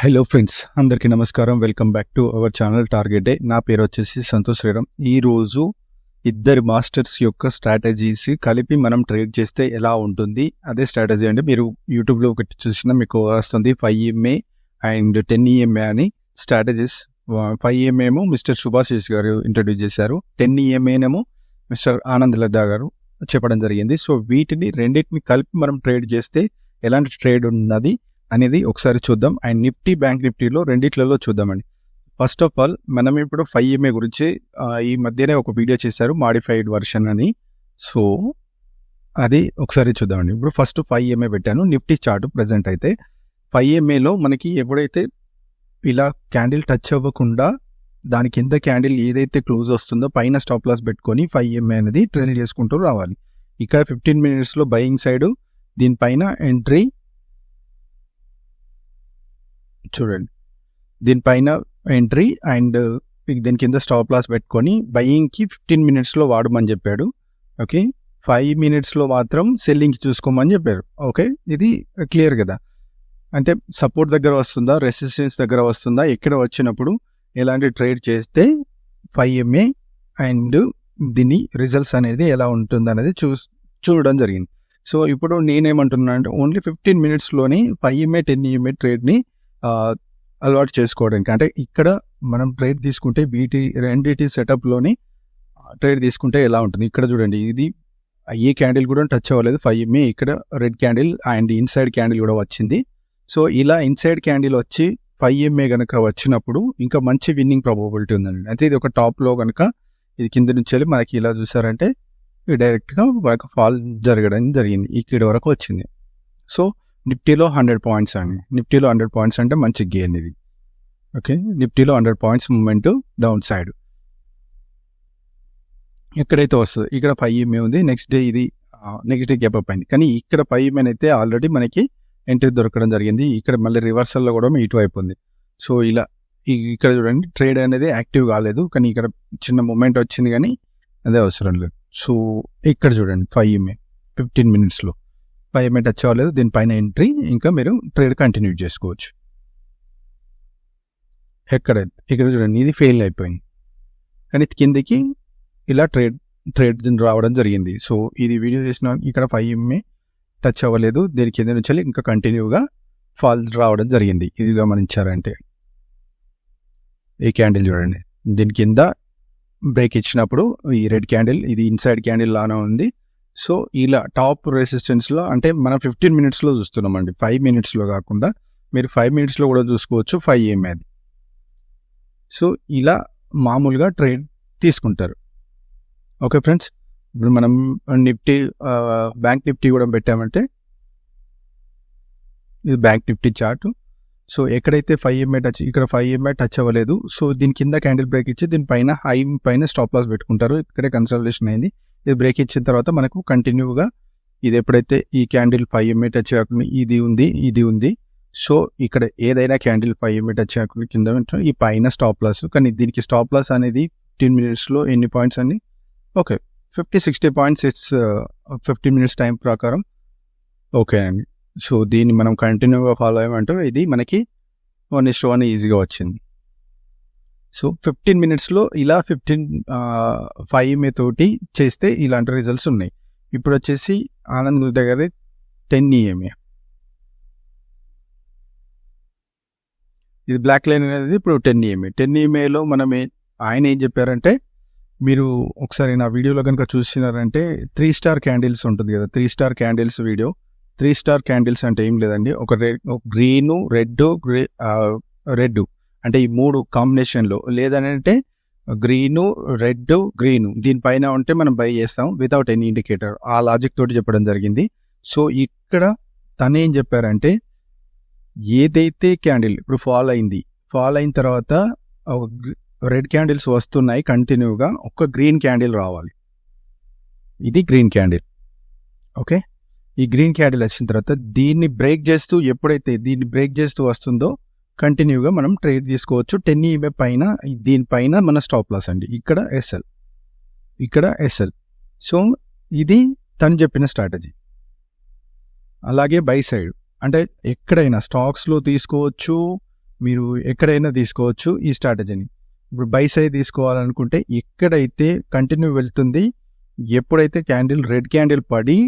Hello friends, అందరికీ నమస్కారం. Welcome back to our channel target day. నా పేరు వచ్చేసి సంతోష్ శ్రీరామ్. ఈరోజు ఇద్దరి మాస్టర్స్ యొక్క స్ట్రాటజీస్ కలిపి మనం ట్రేడ్ చేస్తే ఎలా ఉంటుంది అదే స్ట్రాటజీ అండి. మీరు యూట్యూబ్లో ఒకటి చూసినా మీకు వస్తుంది 5 EMA అండ్ 10 EMA అని స్ట్రాటజీస్. 5 EMA ఏమో మిస్టర్ సుభాషిష్ గారు ఇంట్రడ్యూస్ చేశారు, 10 EMA ఏమో మిస్టర్ ఆనంద్ లడ్డా గారు చెప్పడం జరిగింది. సో వీటిని రెండింటిని కలిపి మనం ట్రేడ్ చేస్తే ఎలాంటి ట్రేడ్ ఉన్నది అనేది ఒకసారి చూద్దాం. అండ్ నిఫ్టీ, బ్యాంక్ నిఫ్టీలో రెండిట్లలో చూద్దామండి. ఫస్ట్ ఆఫ్ ఆల్ మనం ఇప్పుడు 5 EMA గురించి ఈ మధ్యనే ఒక వీడియో చేశారు, మాడిఫైడ్ వర్షన్ అని. సో అది ఒకసారి చూద్దామండి. ఇప్పుడు ఫస్ట్ 5 EMA పెట్టాను. నిఫ్టీ చార్ట్ ప్రజెంట్ అయితే 5 EMAలో మనకి ఎప్పుడైతే ఇలా క్యాండిల్ టచ్ అవ్వకుండా దాని కింద క్యాండిల్ ఏదైతే క్లోజ్ వస్తుందో పైన స్టాప్ లాస్ పెట్టుకొని 5 EMA అనేది ట్రేడ్ చేసుకుంటూ రావాలి. ఇక్కడ 15 minutesలో బయింగ్ సైడ్, దీనిపైన ఎంట్రీ చూడండి, దీనిపైన ఎంట్రీ అండ్ దీని కింద స్టాప్ లాస్ పెట్టుకొని బయింగ్కి 15 minutesలో వాడమని చెప్పాడు. ఓకే, 5 minutesలో మాత్రం సెల్లింగ్కి చూసుకోమని చెప్పారు. ఓకే, ఇది క్లియర్ కదా. అంటే సపోర్ట్ దగ్గర వస్తుందా, రెసిస్టెన్స్ దగ్గర వస్తుందా, ఎక్కడ వచ్చినప్పుడు ఎలాంటి ట్రేడ్ చేస్తే 5 EMA అండ్ దీని రిజల్ట్స్ అనేది ఎలా ఉంటుంది అనేది చూడడం జరిగింది. సో ఇప్పుడు నేనేమంటున్నాను అంటే ఓన్లీ 15 minutesలోని 5 EMA 10 EMA ట్రేడ్ని అలవాటు చేసుకోవడానికి. అంటే ఇక్కడ మనం ట్రేడ్ తీసుకుంటే వీటి రెండిటి సెటప్లోని ట్రేడ్ తీసుకుంటే ఎలా ఉంటుంది. ఇక్కడ చూడండి, ఇది ఏ క్యాండిల్ కూడా టచ్ అవ్వలేదు 5 EMA. ఇక్కడ red candle and inside candle కూడా వచ్చింది. సో ఇలా ఇన్సైడ్ క్యాండిల్ వచ్చి 5 EMA కనుక వచ్చినప్పుడు ఇంకా మంచి విన్నింగ్ ప్రాబబిలిటీ ఉందండి. అయితే ఇది ఒక టాప్లో కనుక ఇది కింద నుంచి వెళ్ళి మనకి ఇలా చూసారంటే డైరెక్ట్గా మనకు ఫాల్ జరగడం జరిగింది, ఇక్కడ వరకు వచ్చింది. సో నిఫ్టీలో 100 points అండి. నిఫ్టీలో 100 points అంటే మంచి గెయిన్ ఇది. ఓకే, నిఫ్టీలో 100 points మూమెంట్ డౌన్ సైడ్ ఎక్కడైతే వస్తుంది. ఇక్కడ 5 EMA ఉంది, నెక్స్ట్ డే ఇది నెక్స్ట్ డే గ్యాప్ అప్ అయింది. కానీ ఇక్కడ 5 EMA అయితే ఆల్రెడీ మనకి ఎంట్రీ దొరకడం జరిగింది. ఇక్కడ మళ్ళీ రివర్సల్లో కూడా ఇటువైపు ఉంది. సో ఇలా ఇక్కడ చూడండి, ట్రేడ్ అనేది యాక్టివ్ కాలేదు, కానీ ఇక్కడ చిన్న మూమెంట్ వచ్చింది, కానీ అదే అవసరం లేదు. సో ఇక్కడ చూడండి 5 EMA 15 minutesలో 5 EMA టచ్ అవ్వలేదు, దీనిపైన ఎంట్రీ, ఇంకా మీరు ట్రేడ్ కంటిన్యూ చేసుకోవచ్చు. ఇక్కడ చూడండి, ఇది ఫెయిల్ అయిపోయింది, కానీ కిందికి ఇలా ట్రేడ్ రావడం జరిగింది. సో ఇది వీడియో చేసిన ఇక్కడ 5 EMA టచ్ అవ్వలేదు, దీని కింద నుంచి ఇంకా కంటిన్యూగా ఫాల్ రావడం జరిగింది. ఇది గమనించారంటే ఈ క్యాండిల్ చూడండి, దీని కింద బ్రేక్ ఇచ్చినప్పుడు ఈ రెడ్ క్యాండిల్, ఇది ఇన్సైడ్ క్యాండిల్ లానే ఉంది. సో ఇలా టాప్ రెసిస్టెన్స్లో అంటే మనం 15 minutesలో చూస్తున్నామండి, 5 minutesలో కాకుండా మీరు 5 minutesలో కూడా చూసుకోవచ్చు 5 EMA అది. సో ఇలా మామూలుగా ట్రేడ్ తీసుకుంటారు. ఓకే ఫ్రెండ్స్, ఇప్పుడు మనం నిఫ్టీ, బ్యాంక్ నిఫ్టీ కూడా పెట్టామంటే ఇది బ్యాంక్ నిఫ్టీ చార్ట్. సో ఎక్కడైతే 5 EMA టచ్, ఇక్కడ 5 EMA టచ్ అవ్వలేదు. సో దీని కింద క్యాండిల్ బ్రేక్ ఇచ్చి దీనిపైన హై పైన స్టాప్ లాస్ పెట్టుకుంటారు. ఇక్కడే కన్సల్టేషన్ అయింది. ఇది బ్రేక్ ఇచ్చిన తర్వాత మనకు కంటిన్యూగా ఇది ఎప్పుడైతే ఈ క్యాండిల్ 5 EMA టచ్ చేయకుండా ఇది ఉంది. సో ఇక్కడ ఏదైనా క్యాండిల్ 5 EMA టచ్ చేయకుండా కింద ఈ పైన స్టాప్ లాస్, కానీ దీనికి స్టాప్ లాస్ అనేది 15 minutesలో ఎన్ని పాయింట్స్ అండి? Okay, 50-60 points. It's 15 minutes time ప్రకారం. ఓకే అండి. సో దీన్ని మనం కంటిన్యూగా ఫాలో అయ్యమంటూ ఇది మనకి 1:1 ఈజీగా వచ్చింది. సో 15 minutesలో ఇలా 5 EMA తోటి చేస్తే ఇలాంటి రిజల్ట్స్ ఉన్నాయి. ఇప్పుడు వచ్చేసి ఆనంద్ దగ్గర 10 EMA, ఇది బ్లాక్ లైన్ అనేది ఇప్పుడు 10 EMA. 10 EMAలో మనం ఆయన ఏం చెప్పారంటే, మీరు ఒకసారి నా వీడియోలో కనుక చూసినారంటే 3 star క్యాండిల్స్ ఉంటుంది కదా, 3 star candles video. 3 star candles అంటే ఏం లేదండి, ఒక గ్రీను, రెడ్ అంటే ఈ 3 కాంబినేషన్లో, లేదంటే గ్రీను, రెడ్, గ్రీను దీనిపైన ఉంటే మనం బై చేస్తాం వితౌట్ ఎనీ ఇండికేటర్. ఆ లాజిక్ తోటి చెప్పడం జరిగింది. సో ఇక్కడ తనేం చెప్పారంటే, ఏదైతే క్యాండిల్ ఇప్పుడు ఫాల్ అయిన తర్వాత రెడ్ క్యాండిల్స్ వస్తున్నాయి కంటిన్యూగా, ఒక గ్రీన్ క్యాండిల్ రావాలి. ఇది గ్రీన్ క్యాండిల్. ఓకే, ఈ గ్రీన్ క్యాండిల్ వచ్చిన తర్వాత దీన్ని బ్రేక్ చేస్తూ, ఎప్పుడైతే దీన్ని బ్రేక్ చేస్తూ వస్తుందో కంటిన్యూగా మనం ట్రేడ్ తీసుకోవచ్చు. 10 EMA పైన, దీనిపైన మన స్టాప్ లాస్ అండి. ఇక్కడ ఎస్ఎల్. సో ఇది తను చెప్పిన స్ట్రాటజీ. అలాగే బై సైడ్ అంటే ఎక్కడైనా స్టాక్స్లో తీసుకోవచ్చు, మీరు ఎక్కడైనా తీసుకోవచ్చు ఈ స్ట్రాటజీని. ఇప్పుడు బై సైడ్ తీసుకోవాలనుకుంటే ఎక్కడైతే కంటిన్యూ వెళ్తుంది, ఎప్పుడైతే రెడ్ క్యాండిల్ పడి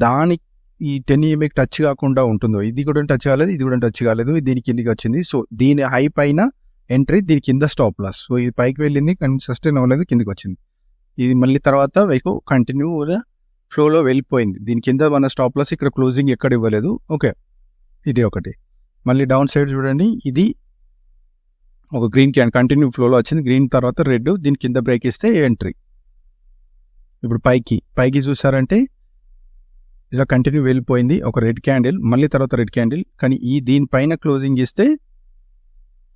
దానికి ఈ 10 EMA టచ్ కాకుండా ఉంటుందో, ఇది కూడా టచ్ కాలేదు, ఇది కూడా టచ్ కాలేదు, దీని కిందికి వచ్చింది. సో దీని హై పైన ఎంట్రీ, దీని కింద స్టాప్ లాస్. సో ఇది పైకి వెళ్ళింది కానీ సస్టైన్ అవ్వలేదు, కిందికి వచ్చింది. ఇది మళ్ళీ తర్వాత మీకు కంటిన్యూగా ఫ్లోలో వెళ్ళిపోయింది. దీని కింద మన స్టాప్ లాస్, ఇక్కడ క్లోజింగ్ ఎక్కడ ఇవ్వలేదు. ఓకే, ఇది ఒకటి. మళ్ళీ డౌన్ సైడ్ చూడండి, ఇది ఒక గ్రీన్ క్యాన్ కంటిన్యూ ఫ్లోలో వచ్చింది, గ్రీన్ తర్వాత రెడ్, దీని కింద బ్రేక్ ఇస్తే ఎంట్రీ. ఇప్పుడు పైకి చూసారంటే ఇలా కంటిన్యూ వెళ్ళిపోయింది, ఒక రెడ్ క్యాండిల్, మళ్ళీ తర్వాత రెడ్ క్యాండిల్, కానీ దీనిపైన క్లోజింగ్ ఇస్తే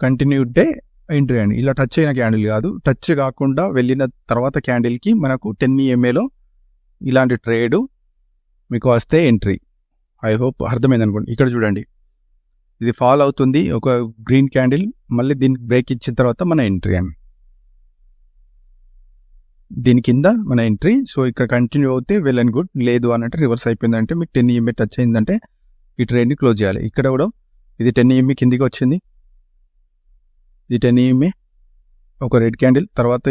కంటిన్యూ డే ఎంట్రీ అండి. ఇలా టచ్ అయిన క్యాండిల్ కాదు, టచ్ కాకుండా వెళ్ళిన తర్వాత క్యాండిల్కి మనకు 10 EMAలో ఇలాంటి ట్రేడ్ మీకు వస్తే ఎంట్రీ. ఐ హోప్ అర్థమైంది అనుకోండి. ఇక్కడ చూడండి, ఇది ఫాల్ అవుతుంది, ఒక గ్రీన్ క్యాండిల్, మళ్ళీ దీనికి బ్రేక్ ఇచ్చిన తర్వాత మన ఎంట్రీ అండి, దీని కింద మన ఎంట్రీ. సో ఇక్కడ కంటిన్యూ అవుతే వెల్ అండ్ గుడ్, లేదు అనంటే రివర్స్ అయిపోయిందంటే మీకు 10 EMA టచ్ అయిందంటే ఈ ట్రేడ్ని క్లోజ్ చేయాలి. ఇక్కడ కూడా ఇది 10 EMA కిందికి వచ్చింది, ఇది 10 EMA, ఒక రెడ్ క్యాండిల్, తర్వాత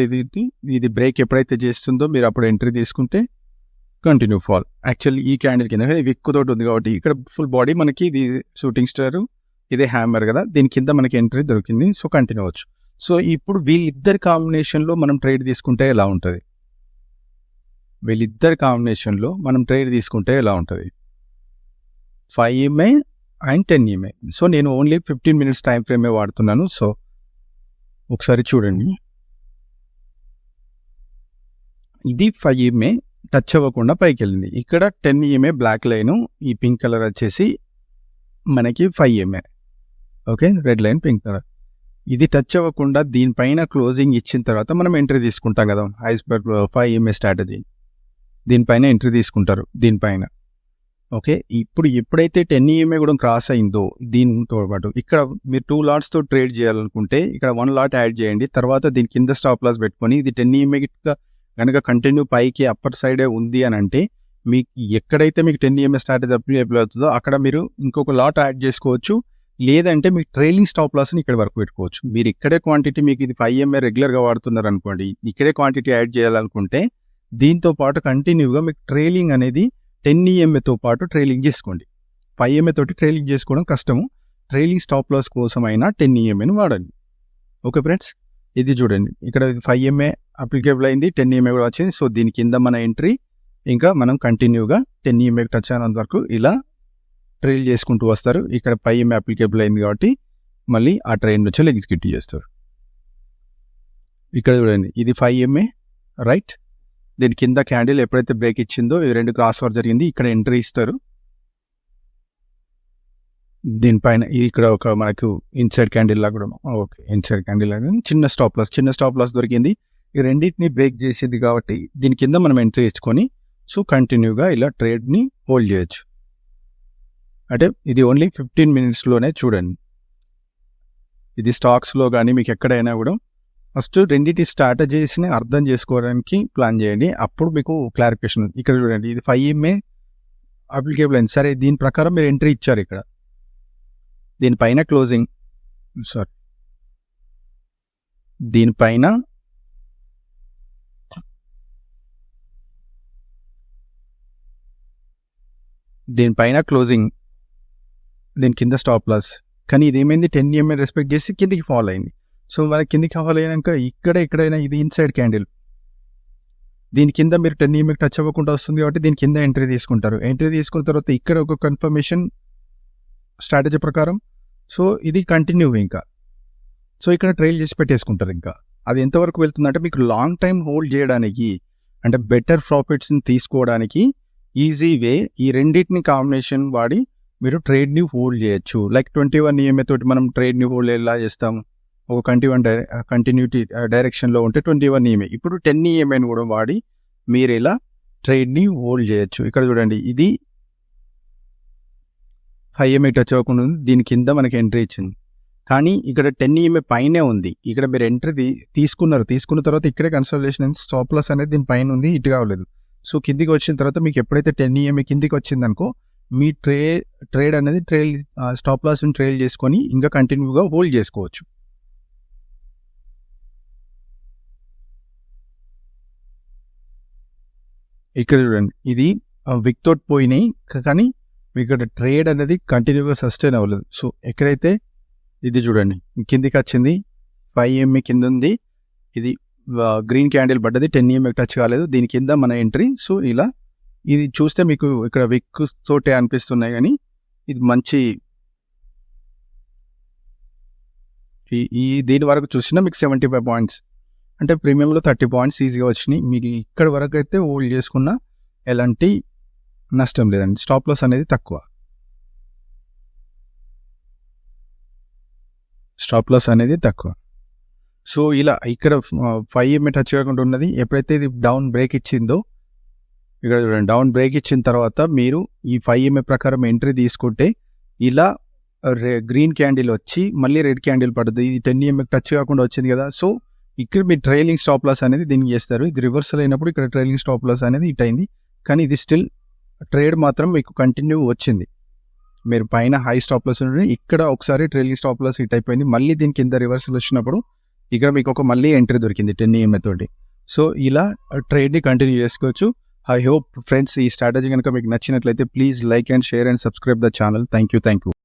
ఇది బ్రేక్ ఎప్పుడైతే చేస్తుందో మీరు అప్పుడు ఎంట్రీ తీసుకుంటే కంటిన్యూ ఫాల్. యాక్చువల్లీ ఈ క్యాండిల్ కింద విక్కుతోటి ఉంది కాబట్టి ఇక్కడ ఫుల్ బాడీ మనకి ఇది షూటింగ్ స్టార్, ఇదే హ్యామర్ కదా, దీని కింద మనకి ఎంట్రీ దొరికింది. సో కంటిన్యూ అవ్వచ్చు. సో ఇప్పుడు వీళ్ళిద్దరి కాంబినేషన్లో మనం ట్రేడ్ తీసుకుంటే ఎలా ఉంటుంది? వీళ్ళిద్దరి కాంబినేషన్లో మనం ట్రేడ్ తీసుకుంటే ఎలా ఉంటుంది? 5 EMA అండ్ 10 EMA. సో నేను ఓన్లీ 15 minutes టైం ఫ్రేమే వాడుతున్నాను. సో ఒకసారి చూడండి, ఇది 5 EMA టచ్ అవ్వకుండా పైకి వెళ్ళింది. ఇక్కడ 10 EMA బ్లాక్ లైను, ఈ పింక్ కలర్ వచ్చేసి మనకి 5 EMA. Okay, red line pink colour. ఇది టచ్ అవ్వకుండా దీనిపైన క్లోజింగ్ ఇచ్చిన తర్వాత మనం ఎంట్రీ తీసుకుంటాం కదా, ఐస్బర్గ్ 5 EMA స్ట్రాటజీ, దీనిపైన ఎంట్రీ తీసుకుంటారు దీనిపైన. ఓకే, ఇప్పుడు ఎప్పుడైతే 10 EMA కూడా క్రాస్ అయిందో దీనితో పాటు ఇక్కడ మీరు 2 lotsతో ట్రేడ్ చేయాలనుకుంటే ఇక్కడ 1 lot యాడ్ చేయండి, తర్వాత దీని కింద స్టాప్ లాస్ పెట్టుకొని ఇది 10 EMA కనుక కంటిన్యూ పైకి అప్పర్ సైడే ఉంది అని అంటే మీకు ఎక్కడైతే మీకు 10 EMA స్ట్రాటజీ అప్లికేబుల్ అవుతుందో అక్కడ మీరు ఇంకొక లాట్ యాడ్ చేసుకోవచ్చు, లేదంటే మీకు ట్రైలింగ్ స్టాప్ లాస్ని ఇక్కడ వరకు పెట్టుకోవచ్చు. మీరు ఇక్కడే క్వాంటిటీ, మీకు ఇది 5 EMA రెగ్యులర్గా వాడుతున్నారు అనుకోండి, ఇక్కడే క్వాంటిటీ యాడ్ చేయాలనుకుంటే దీంతో పాటు కంటిన్యూగా మీకు ట్రైలింగ్ అనేది 10 EMAతో పాటు ట్రైలింగ్ చేసుకోండి. 5 EMA తోటి ట్రైలింగ్ చేసుకోవడం కష్టము, ట్రైలింగ్ స్టాప్ లాస్ కోసం అయినా 10 EMAని వాడండి. ఓకే ఫ్రెండ్స్, ఇది చూడండి, ఇక్కడ 5 EMA అప్లికేబుల్ అయింది, 10 EMA కూడా వచ్చింది. సో దీని కింద మన ఎంట్రీ, ఇంకా మనం కంటిన్యూగా 10 EMA టచ్ అయినంత వరకు ఇలా ట్రైల్ చేసుకుంటూ వస్తారు. ఇక్కడ 5 EMA అప్లికేబుల్ అయింది కాబట్టి మళ్ళీ ఆ ట్రైన్ నుంచి ఎగ్జిక్యూట్ చేస్తారు. ఇక్కడ చూడండి, ఇది 5 EMA రైట్, దీని కింద క్యాండిల్ ఎప్పుడైతే బ్రేక్ ఇచ్చిందో ఇది 2 క్రాస్ ఓవర్ జరిగింది, ఇక్కడ ఎంట్రీ ఇస్తారు. దీనిపైన ఇక్కడ ఒక మనకు ఇన్సైడ్ క్యాండిల్ లాగా కూడా, ఓకే ఇన్సైడ్ క్యాండిల్ లాగా చిన్న స్టాప్ లాస్ దొరికింది. ఈ రెండింటిని బ్రేక్ చేసింది కాబట్టి దీని కింద మనం ఎంట్రీ ఇచ్చుకొని సో కంటిన్యూగా ఇలా ట్రేడ్ని హోల్డ్ చేయొచ్చు. అంటే ఇది ఓన్లీ 15 minutesలోనే చూడండి. ఇది స్టాక్స్లో కానీ మీకు ఎక్కడైనా కూడా ఫస్ట్ రెండింటి స్ట్రాటజీస్ని అర్థం చేసుకోవడానికి ప్లాన్ చేయండి, అప్పుడు మీకు క్లారిఫికేషన్. ఇక్కడ చూడండి, ఇది 5 EMA అప్లికేబుల్ అయింది, సరే దీని ప్రకారం మీరు ఎంట్రీ ఇచ్చారు, ఇక్కడ దీనిపైన క్లోజింగ్, సారీ దీనిపైన క్లోజింగ్, దీని కింద స్టాప్ లాస్, కానీ ఇది ఏమైంది 10 EMA రెస్పెక్ట్ చేసి కిందికి ఫాల్ అయింది. సో మనకి కిందికి ఫాల్ అయినాక ఎక్కడైనా ఇది ఇన్సైడ్ క్యాండిల్, దీని కింద మీరు 10 EMA టచ్ అవ్వకుండా వస్తుంది కాబట్టి దీని కింద ఎంట్రీ తీసుకుంటారు. ఎంట్రీ తీసుకున్న తర్వాత ఇక్కడ ఒక కన్ఫర్మేషన్ స్ట్రాటజీ ప్రకారం, సో ఇది కంటిన్యూ ఇంకా, సో ఇక్కడ ట్రైల్ చేసి పెట్టేసుకుంటారు. ఇంకా అది ఎంతవరకు వెళ్తుందంటే మీకు లాంగ్ టైం హోల్డ్ చేయడానికి, అంటే బెటర్ ప్రాఫిట్స్ని తీసుకోవడానికి ఈజీ వే, ఈ రెండింటిని కాంబినేషన్ వాడి మీరు ట్రేడ్ని హోల్డ్ చేయొచ్చు. లైక్ 21 EMA తోటి మనం ట్రేడ్ని హోల్డ్ ఎలా చేస్తాము, ఒక కంటిన్యూటీ డైరెక్షన్లో ఉంటే 21 EMA, ఇప్పుడు 10 EMAని కూడా వాడి మీరు ఇలా ట్రేడ్ని హోల్డ్ చేయొచ్చు. ఇక్కడ చూడండి, ఇది 5 EMA టచ్ అవ్వకుండా ఉంది, దీని కింద మనకి ఎంట్రీ ఇచ్చింది, కానీ ఇక్కడ 10 EMA పైనే ఉంది. ఇక్కడ మీరు ఎంట్రీ తీసుకున్న తర్వాత ఇక్కడే కన్సల్టేషన్ స్టాప్ లాస్ అనేది దీని పైన ఉంది, ఇటు కావలేదు. సో కిందికి వచ్చిన తర్వాత మీకు ఎప్పుడైతే 10 EMA కిందికి వచ్చిందనుకో మీ ట్రేడ్ అనేది స్టాప్ లాస్ని ట్రైల్ చేసుకొని ఇంకా కంటిన్యూగా హోల్డ్ చేసుకోవచ్చు. ఇక్కడ చూడండి, ఇది విక్ తోటి పోయినాయి కానీ ఇక్కడ ట్రేడ్ అనేది కంటిన్యూగా సస్టైన్ అవ్వలేదు. సో ఎక్కడైతే ఇది చూడండి కిందికి వచ్చింది, 5 EMA కింద ఉంది, ఇది గ్రీన్ క్యాండిల్ పడ్డది, 10 EMA టచ్ కాలేదు, దీని కింద మన ఎంట్రీ. సో ఇలా ఇది చూస్తే మీకు ఇక్కడ విక్ తోటే అనిపిస్తున్నాయి కానీ ఇది మంచి దీని వరకు చూసినా మీకు 75 పాయింట్స్ అంటే ప్రీమియంలో 30 పాయింట్స్ ఈజీగా వచ్చినాయి. మీకు ఇక్కడ వరకు అయితే హోల్డ్ చేసుకున్న ఎలాంటి నష్టం లేదండి. స్టాప్ లాస్ అనేది తక్కువ, సో ఇలా ఇక్కడ 5 EMA టచ్ కాకుండా ఉన్నది. ఎప్పుడైతే ఇది డౌన్ బ్రేక్ ఇచ్చిందో ఇక్కడ చూడండి, డౌన్ బ్రేక్ ఇచ్చిన తర్వాత మీరు ఈ 5 EMA ప్రకారం ఎంట్రీ తీసుకుంటే ఇలా గ్రీన్ క్యాండిల్ వచ్చి మళ్ళీ రెడ్ క్యాండిల్ పడుతుంది. ఇది 10 EMA టచ్ కాకుండా వచ్చింది కదా. సో ఇక్కడ మీ ట్రైలింగ్ స్టాప్ లాస్ అనేది దీనికి చేస్తారు. ఇది రివర్సల్ అయినప్పుడు ఇక్కడ ట్రైలింగ్ స్టాప్ లాస్ అనేది ఇట్ అయింది, కానీ ఇది స్టిల్ ట్రేడ్ మాత్రం మీకు కంటిన్యూ వచ్చింది. మీరు పైన హై స్టాప్ లాస్ ఉంటే ఇక్కడ ఒకసారి ట్రైలింగ్ స్టాప్ లాస్ హిట్ అయిపోయింది, మళ్ళీ దీని కింద రివర్సల్ వచ్చినప్పుడు ఇక్కడ మీకు ఒక మళ్ళీ ఎంట్రీ దొరికింది 10 EMA తోటి. సో ఇలా ట్రేడ్ని కంటిన్యూ చేసుకోవచ్చు. ఐ హోప్ ఫ్రెండ్స్ ఈ స్ట్రాటజీ కనుక మీకు నచ్చినట్లయితే please like and share and subscribe the channel. Thank you.